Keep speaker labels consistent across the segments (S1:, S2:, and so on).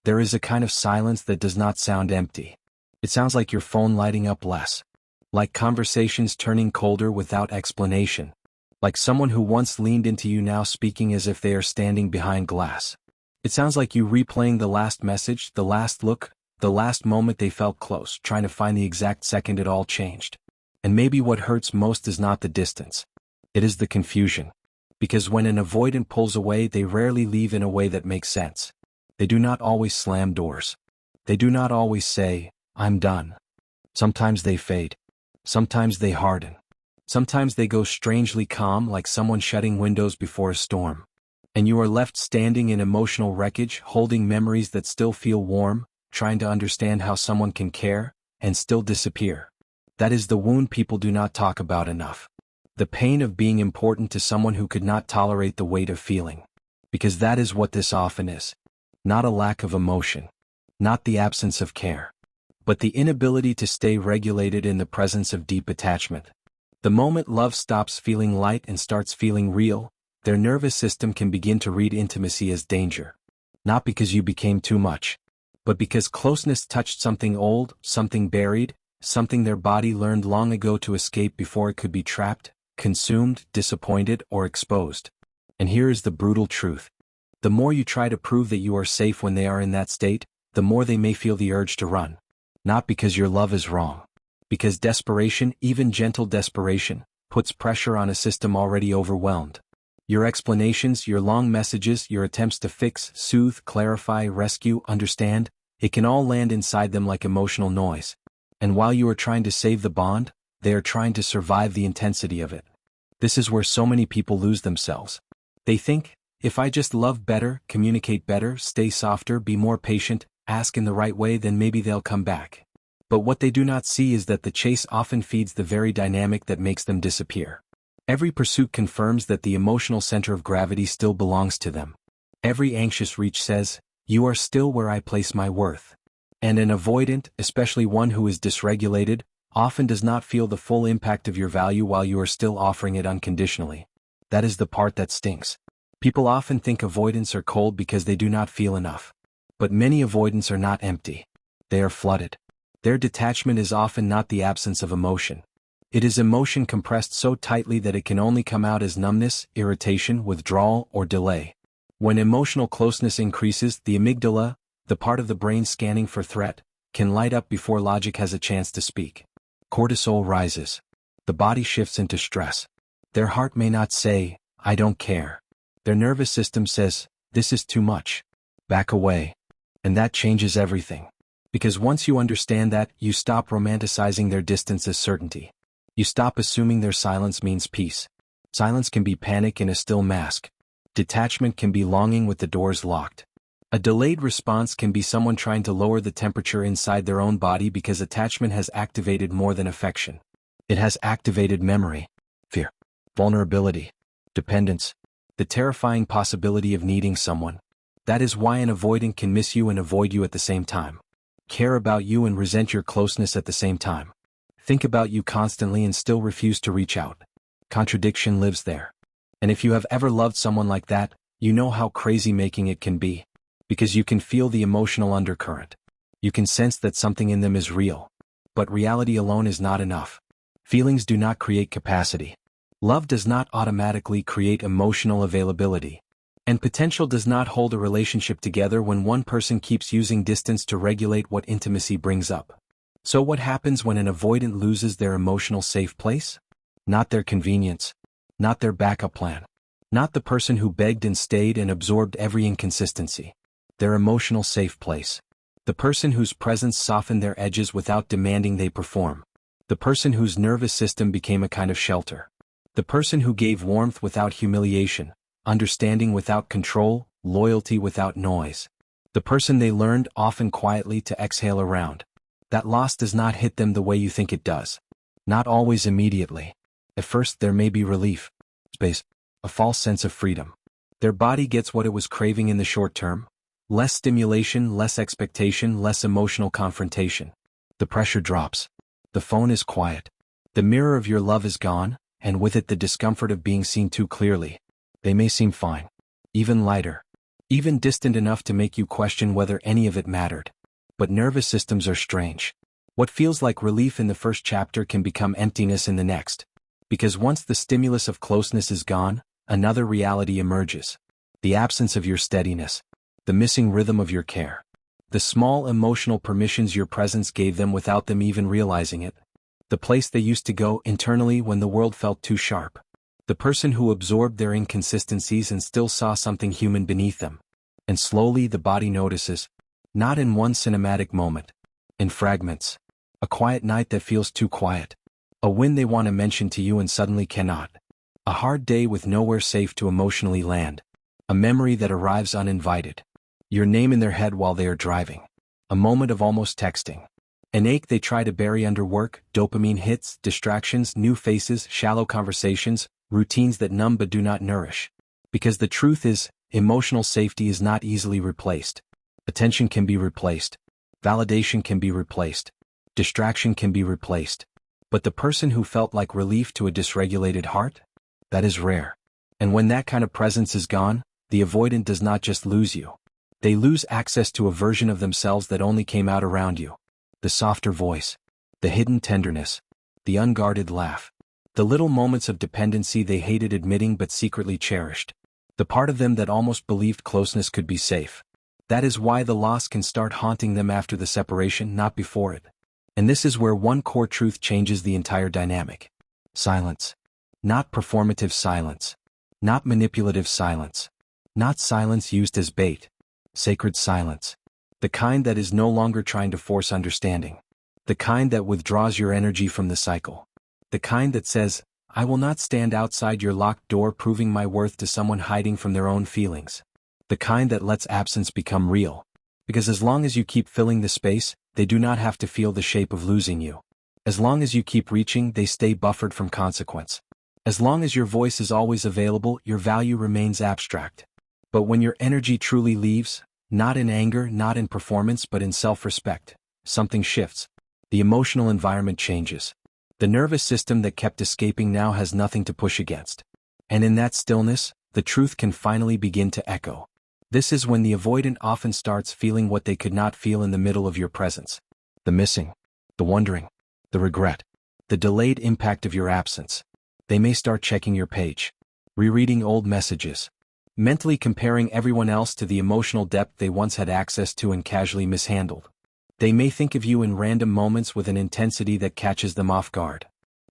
S1: There is a kind of silence that does not sound empty. It sounds like your phone lighting up less. Like conversations turning colder without explanation. Like someone who once leaned into you now speaking as if they are standing behind glass. It sounds like you replaying the last message, the last look, the last moment they felt close, trying to find the exact second it all changed. And maybe what hurts most is not the distance. It is the confusion. Because when an avoidant pulls away, they rarely leave in a way that makes sense. They do not always slam doors. They do not always say, "I'm done." Sometimes they fade. Sometimes they harden. Sometimes they go strangely calm, like someone shutting windows before a storm. And you are left standing in emotional wreckage, holding memories that still feel warm, trying to understand how someone can care, and still disappear. That is the wound people do not talk about enough. The pain of being important to someone who could not tolerate the weight of feeling. Because that is what this often is. Not a lack of emotion. Not the absence of care. But the inability to stay regulated in the presence of deep attachment. The moment love stops feeling light and starts feeling real, their nervous system can begin to read intimacy as danger. Not because you became too much, but because closeness touched something old, something buried, something their body learned long ago to escape before it could be trapped, consumed, disappointed, or exposed. And here is the brutal truth. The more you try to prove that you are safe when they are in that state, the more they may feel the urge to run. Not because your love is wrong. Because desperation, even gentle desperation, puts pressure on a system already overwhelmed. Your explanations, your long messages, your attempts to fix, soothe, clarify, rescue, understand, it can all land inside them like emotional noise. And while you are trying to save the bond, they are trying to survive the intensity of it. This is where so many people lose themselves. They think, if I just love better, communicate better, stay softer, be more patient, ask in the right way, then maybe they'll come back. But what they do not see is that the chase often feeds the very dynamic that makes them disappear. Every pursuit confirms that the emotional center of gravity still belongs to them. Every anxious reach says, "You are still where I place my worth." And an avoidant, especially one who is dysregulated, often does not feel the full impact of your value while you are still offering it unconditionally. That is the part that stinks. People often think avoidants are cold because they do not feel enough. But many avoidants are not empty. They are flooded. Their detachment is often not the absence of emotion. It is emotion compressed so tightly that it can only come out as numbness, irritation, withdrawal, or delay. When emotional closeness increases, the amygdala, the part of the brain scanning for threat, can light up before logic has a chance to speak. Cortisol rises. The body shifts into stress. Their heart may not say, "I don't care." Their nervous system says, "This is too much. Back away." And that changes everything. Because once you understand that, you stop romanticizing their distance as certainty. You stop assuming their silence means peace. Silence can be panic in a still mask. Detachment can be longing with the doors locked. A delayed response can be someone trying to lower the temperature inside their own body because attachment has activated more than affection. It has activated memory, fear, vulnerability, dependence, the terrifying possibility of needing someone. That is why an avoidant can miss you and avoid you at the same time. Care about you and resent your closeness at the same time. Think about you constantly and still refuse to reach out. Contradiction lives there. And if you have ever loved someone like that, you know how crazy making it can be. Because you can feel the emotional undercurrent. You can sense that something in them is real. But reality alone is not enough. Feelings do not create capacity. Love does not automatically create emotional availability. And potential does not hold a relationship together when one person keeps using distance to regulate what intimacy brings up. So what happens when an avoidant loses their emotional safe place? Not their convenience. Not their backup plan. Not the person who begged and stayed and absorbed every inconsistency. Their emotional safe place. The person whose presence softened their edges without demanding they perform. The person whose nervous system became a kind of shelter. The person who gave warmth without humiliation, understanding without control, loyalty without noise. The person they learned, often quietly, to exhale around. That loss does not hit them the way you think it does. Not always immediately. At first there may be relief, space, a false sense of freedom. Their body gets what it was craving in the short term. Less stimulation, less expectation, less emotional confrontation. The pressure drops. The phone is quiet. The mirror of your love is gone, and with it the discomfort of being seen too clearly. They may seem fine, even lighter. even distant enough to make you question whether any of it mattered. But nervous systems are strange. What feels like relief in the first chapter can become emptiness in the next. Because once the stimulus of closeness is gone, another reality emerges. The absence of your steadiness. The missing rhythm of your care. The small emotional permissions your presence gave them without them even realizing it. The place they used to go internally when the world felt too sharp. The person who absorbed their inconsistencies and still saw something human beneath them. And slowly the body notices. Not in one cinematic moment. In fragments. A quiet night that feels too quiet. A win they want to mention to you and suddenly cannot. A hard day with nowhere safe to emotionally land. A memory that arrives uninvited. Your name in their head while they are driving. A moment of almost texting. An ache they try to bury under work, dopamine hits, distractions, new faces, shallow conversations, routines that numb but do not nourish. Because the truth is, emotional safety is not easily replaced. Attention can be replaced. Validation can be replaced. Distraction can be replaced. But the person who felt like relief to a dysregulated heart? That is rare. And when that kind of presence is gone, the avoidant does not just lose you. They lose access to a version of themselves that only came out around you. The softer voice. The hidden tenderness. The unguarded laugh. The little moments of dependency they hated admitting but secretly cherished. The part of them that almost believed closeness could be safe. That is why the loss can start haunting them after the separation, not before it. And this is where one core truth changes the entire dynamic. Silence. Not performative silence. Not manipulative silence. Not silence used as bait. Sacred silence. The kind that is no longer trying to force understanding. The kind that withdraws your energy from the cycle. The kind that says, I will not stand outside your locked door proving my worth to someone hiding from their own feelings. The kind that lets absence become real. Because as long as you keep filling the space, they do not have to feel the shape of losing you. As long as you keep reaching, they stay buffered from consequence. As long as your voice is always available, your value remains abstract. But when your energy truly leaves, not in anger, not in performance, but in self-respect, something shifts. The emotional environment changes. The nervous system that kept escaping now has nothing to push against. And in that stillness, the truth can finally begin to echo. This is when the avoidant often starts feeling what they could not feel in the middle of your presence. The missing. The wondering. The regret. The delayed impact of your absence. They may start checking your page. Rereading old messages. Mentally comparing everyone else to the emotional depth they once had access to and casually mishandled. They may think of you in random moments with an intensity that catches them off guard.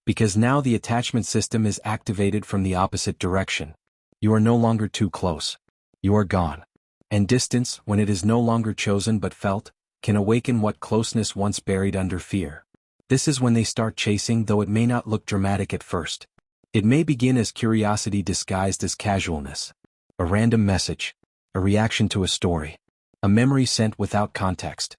S1: Because now the attachment system is activated from the opposite direction. You are no longer too close. You are gone. And distance, when it is no longer chosen but felt, can awaken what closeness once buried under fear. This is when they start chasing, though it may not look dramatic at first. It may begin as curiosity disguised as casualness. A random message. A reaction to a story. A memory sent without context.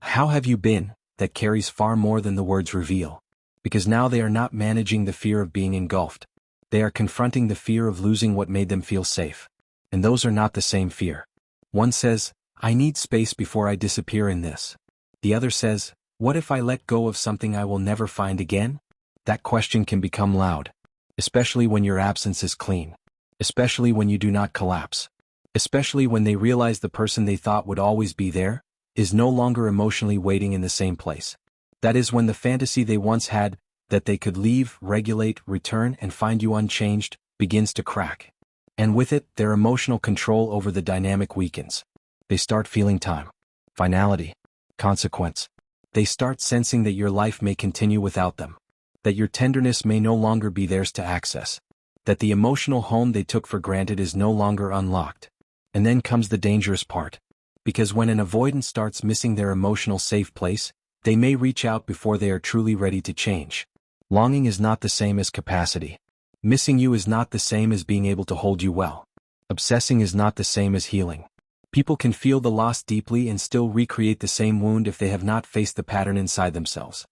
S1: How have you been? That carries far more than the words reveal. Because now they are not managing the fear of being engulfed. They are confronting the fear of losing what made them feel safe. And those are not the same fear. One says, I need space before I disappear in this. The other says, what if I let go of something I will never find again? That question can become loud. Especially when your absence is clean. Especially when you do not collapse. Especially when they realize the person they thought would always be there, is no longer emotionally waiting in the same place. That is when the fantasy they once had, that they could leave, regulate, return, and find you unchanged, begins to crack. And with it, their emotional control over the dynamic weakens. They start feeling time. Finality. Consequence. They start sensing that your life may continue without them. That your tenderness may no longer be theirs to access. That the emotional home they took for granted is no longer unlocked. And then comes the dangerous part. Because when an avoidant starts missing their emotional safe place, they may reach out before they are truly ready to change. Longing is not the same as capacity. Missing you is not the same as being able to hold you well. Obsessing is not the same as healing. People can feel the loss deeply and still recreate the same wound if they have not faced the pattern inside themselves.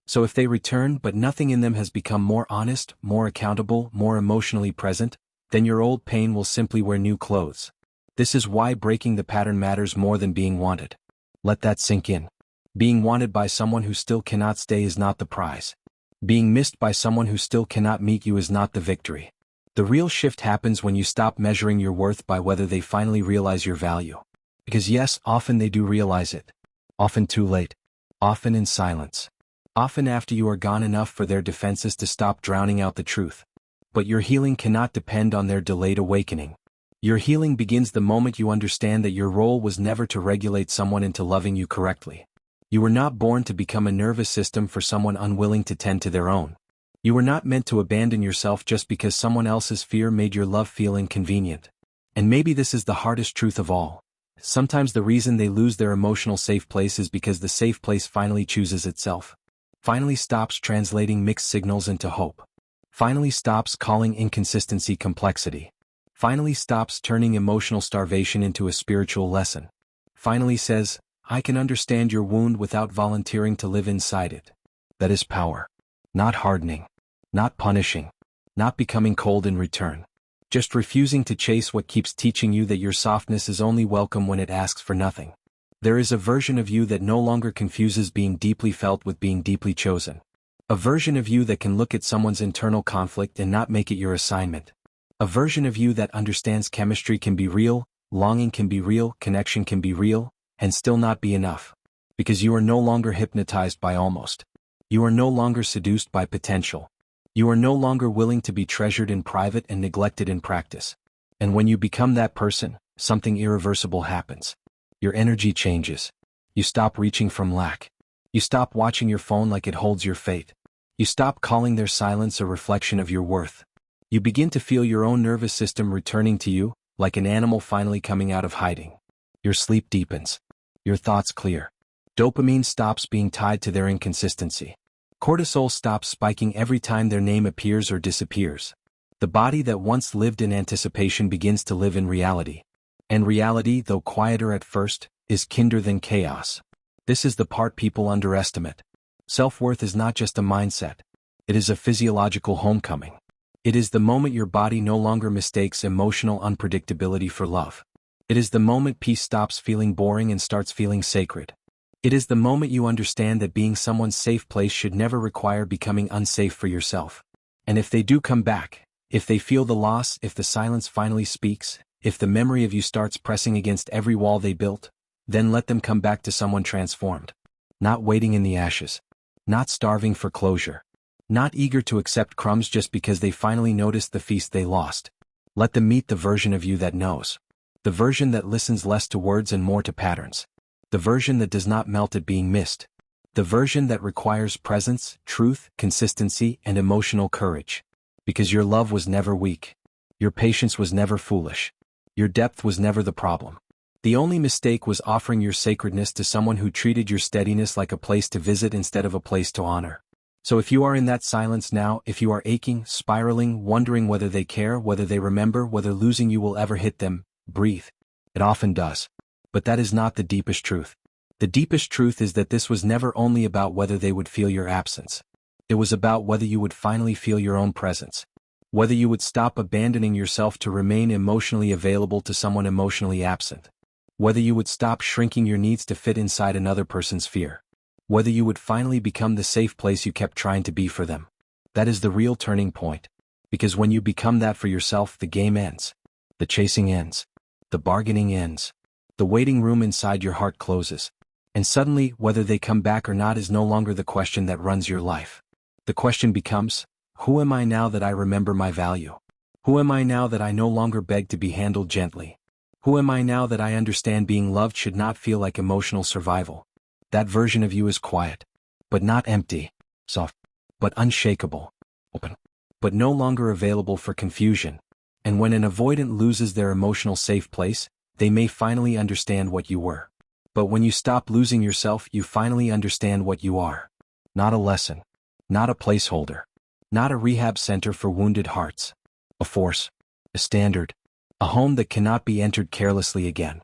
S1: So if they return but nothing in them has become more honest, more accountable, more emotionally present, then your old pain will simply wear new clothes. This is why breaking the pattern matters more than being wanted. Let that sink in. Being wanted by someone who still cannot stay is not the prize. Being missed by someone who still cannot meet you is not the victory. The real shift happens when you stop measuring your worth by whether they finally realize your value. Because yes, often they do realize it. Often too late. Often in silence. Often after you are gone enough for their defenses to stop drowning out the truth. But your healing cannot depend on their delayed awakening. Your healing begins the moment you understand that your role was never to regulate someone into loving you correctly. You were not born to become a nervous system for someone unwilling to tend to their own. You were not meant to abandon yourself just because someone else's fear made your love feel inconvenient. And maybe this is the hardest truth of all. Sometimes the reason they lose their emotional safe place is because the safe place finally chooses itself. Finally stops translating mixed signals into hope. Finally stops calling inconsistency complexity. Finally stops turning emotional starvation into a spiritual lesson. Finally says, I can understand your wound without volunteering to live inside it. That is power. Not hardening. Not punishing. Not becoming cold in return. Just refusing to chase what keeps teaching you that your softness is only welcome when it asks for nothing. There is a version of you that no longer confuses being deeply felt with being deeply chosen. A version of you that can look at someone's internal conflict and not make it your assignment. A version of you that understands chemistry can be real, longing can be real, connection can be real, and still not be enough. Because you are no longer hypnotized by almost. You are no longer seduced by potential. You are no longer willing to be treasured in private and neglected in practice. And when you become that person, something irreversible happens. Your energy changes. You stop reaching from lack. You stop watching your phone like it holds your fate. You stop calling their silence a reflection of your worth. You begin to feel your own nervous system returning to you, like an animal finally coming out of hiding. Your sleep deepens. Your thoughts clear. Dopamine stops being tied to their inconsistency. Cortisol stops spiking every time their name appears or disappears. The body that once lived in anticipation begins to live in reality. And reality, though quieter at first, is kinder than chaos. This is the part people underestimate. Self-worth is not just a mindset. It is a physiological homecoming. It is the moment your body no longer mistakes emotional unpredictability for love. It is the moment peace stops feeling boring and starts feeling sacred. It is the moment you understand that being someone's safe place should never require becoming unsafe for yourself. And if they do come back, if they feel the loss, if the silence finally speaks, if the memory of you starts pressing against every wall they built, then let them come back to someone transformed. Not waiting in the ashes. Not starving for closure. Not eager to accept crumbs just because they finally noticed the feast they lost. Let them meet the version of you that knows. The version that listens less to words and more to patterns. The version that does not melt at being missed. The version that requires presence, truth, consistency, and emotional courage. Because your love was never weak. Your patience was never foolish. Your depth was never the problem. The only mistake was offering your sacredness to someone who treated your steadiness like a place to visit instead of a place to honor. So if you are in that silence now, if you are aching, spiraling, wondering whether they care, whether they remember, whether losing you will ever hit them, breathe. It often does. But that is not the deepest truth. The deepest truth is that this was never only about whether they would feel your absence. It was about whether you would finally feel your own presence. Whether you would stop abandoning yourself to remain emotionally available to someone emotionally absent. Whether you would stop shrinking your needs to fit inside another person's fear. Whether you would finally become the safe place you kept trying to be for them. That is the real turning point. Because when you become that for yourself, the game ends. The chasing ends. The bargaining ends. The waiting room inside your heart closes. And suddenly, whether they come back or not is no longer the question that runs your life. The question becomes, who am I now that I remember my value? Who am I now that I no longer beg to be handled gently? Who am I now that I understand being loved should not feel like emotional survival? That version of you is quiet, but not empty, soft, but unshakable, open, but no longer available for confusion. And when an avoidant loses their emotional safe place, they may finally understand what you were. But when you stop losing yourself, you finally understand what you are. Not a lesson. Not a placeholder. Not a rehab center for wounded hearts. A force. A standard. A home that cannot be entered carelessly again.